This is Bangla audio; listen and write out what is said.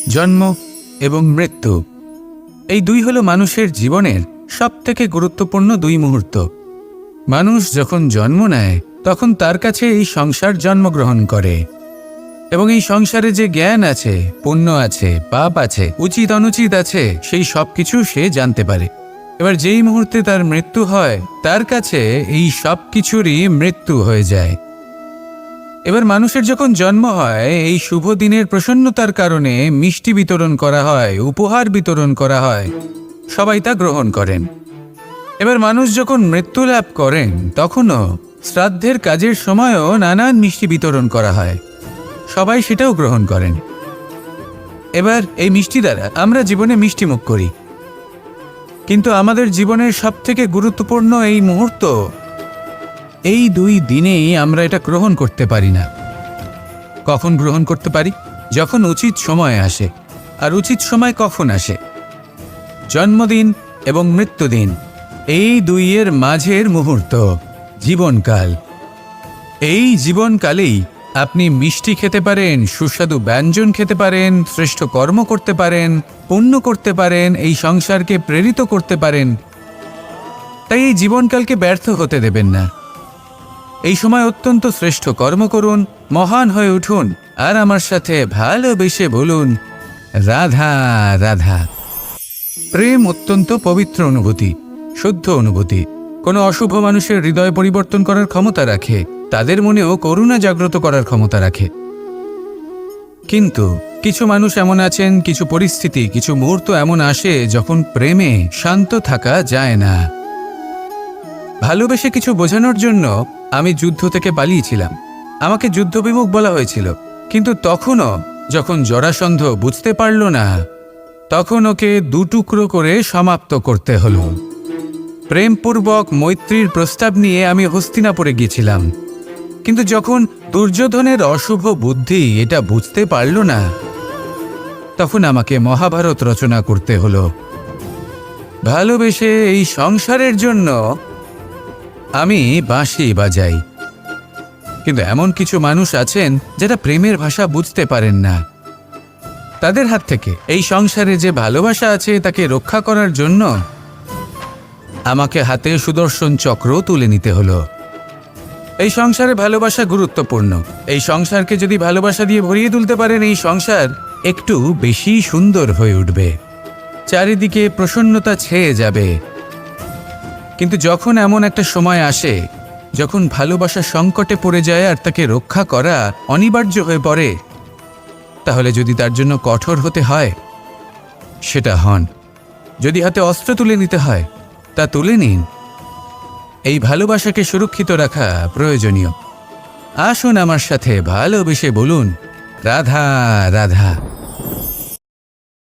জন্ম এবং মৃত্যু এই দুই হলো মানুষের জীবনের সবথেকে গুরুত্বপূর্ণ দুই মুহূর্ত। মানুষ যখন জন্ম নেয় তখন তার কাছে এই সংসার জন্মগ্রহণ করে এবং এই সংসারে যে জ্ঞান আছে, পুণ্য আছে, পাপ আছে, উচিত অনুচিত আছে, সেই সব কিছু সে জানতে পারে। এবার যেই মুহূর্তে তার মৃত্যু হয় তার কাছে এই সব কিছুরই মৃত্যু হয়ে যায়। এবার মানুষের যখন জন্ম হয় এই শুভ দিনের প্রসন্নতার কারণে মিষ্টি বিতরণ করা হয়, উপহার বিতরণ করা হয়, সবাই তা গ্রহণ করেন। এবার মানুষ যখন মৃত্যু লাভ করেন তখনও শ্রাদ্ধের কাজের সময়ও নানান মিষ্টি বিতরণ করা হয়, সবাই সেটাও গ্রহণ করেন। এবার এই মিষ্টি দ্বারা আমরা জীবনে মিষ্টি মুখ করি, কিন্তু আমাদের জীবনের সবথেকে গুরুত্বপূর্ণ এই মুহূর্ত, এই দুই দিনেই আমরা এটা গ্রহণ করতে পারি না। কখন গ্রহণ করতে পারি? যখন উচিত সময় আসে। আর উচিত সময় কখন আসে? জন্মদিন এবং মৃত্যুদিন, এই দুইয়ের মাঝের মুহূর্ত, জীবনকাল। এই জীবনকালেই আপনি মিষ্টি খেতে পারেন, সুস্বাদু ব্যঞ্জন খেতে পারেন, শ্রেষ্ঠ কর্ম করতে পারেন, পুণ্য করতে পারেন, এই সংসারকে প্রেরিত করতে পারেন। তাই এই জীবনকালকে ব্যর্থ হতে দেবেন না। এই সময় অত্যন্ত শ্রেষ্ঠ কর্ম করুন, মহান হয়ে উঠুন, আর আমার সাথে ভালোবেসে বলুন, রাধা রাধা। প্রেম অত্যন্ত পবিত্র অনুভূতি, শুদ্ধ অনুভূতি। কোনো অশুভ মানুষের হৃদয় পরিবর্তন করার ক্ষমতা রাখে, তাদের মনেও করুণা জাগ্রত করার ক্ষমতা রাখে। কিন্তু কিছু মানুষ এমন আছেন, কিছু পরিস্থিতি, কিছু মুহূর্ত এমন আসে যখন প্রেমে শান্ত থাকা যায় না। ভালোবেসে কিছু বোঝানোর জন্য আমি যুদ্ধ থেকে পালিয়েছিলাম, আমাকে যুদ্ধবিমুখ বলা হয়েছিল। কিন্তু তখনও যখন জরাসন্ধ বুঝতে পারল না, তখন ওকে দুটুকরো করে সমাপ্ত করতে হলো। প্রেমপূর্বক মৈত্রীর প্রস্তাব নিয়ে আমি হস্তিনাপুরে গিয়েছিলাম, কিন্তু যখন দুর্যোধনের অশুভ বুদ্ধি এটা বুঝতে পারল না, তখন আমাকে মহাভারত রচনা করতে হলো। ভালোবেসে এই সংসারের জন্য আমি বাঁশি বাজাই। কিন্তু এমন কিছু মানুষ আছেন যারা প্রেমের ভাষা বুঝতে পারেন না। তাদের হাত থেকে এই সংসারে যে ভালোবাসা আছে তাকে রক্ষা করার জন্য আমাকে হাতে সুদর্শন চক্র তুলে নিতে হলো। এই সংসারে ভালোবাসা গুরুত্বপূর্ণ। এই সংসারকে যদি ভালোবাসা দিয়ে ভরিয়ে তুলতে পারেন, এই সংসার একটু বেশি সুন্দর হয়ে উঠবে, চারিদিকে প্রসন্নতা ছেয়ে যাবে। কিন্তু যখন এমন একটা সময় আসে যখন ভালোবাসা সংকটে পড়ে যায় আর তাকে রক্ষা করা অনিবার্য হয়ে পড়ে, তাহলে যদি তার জন্য কঠোর হতে হয় সেটা হন। যদি হাতে অস্ত্র তুলে নিতে হয় তা তুলে নিন। এই ভালোবাসাকে সুরক্ষিত রাখা প্রয়োজনীয়। আসুন আমার সাথে ভালোবেসে বলুন, রাধা রাধা।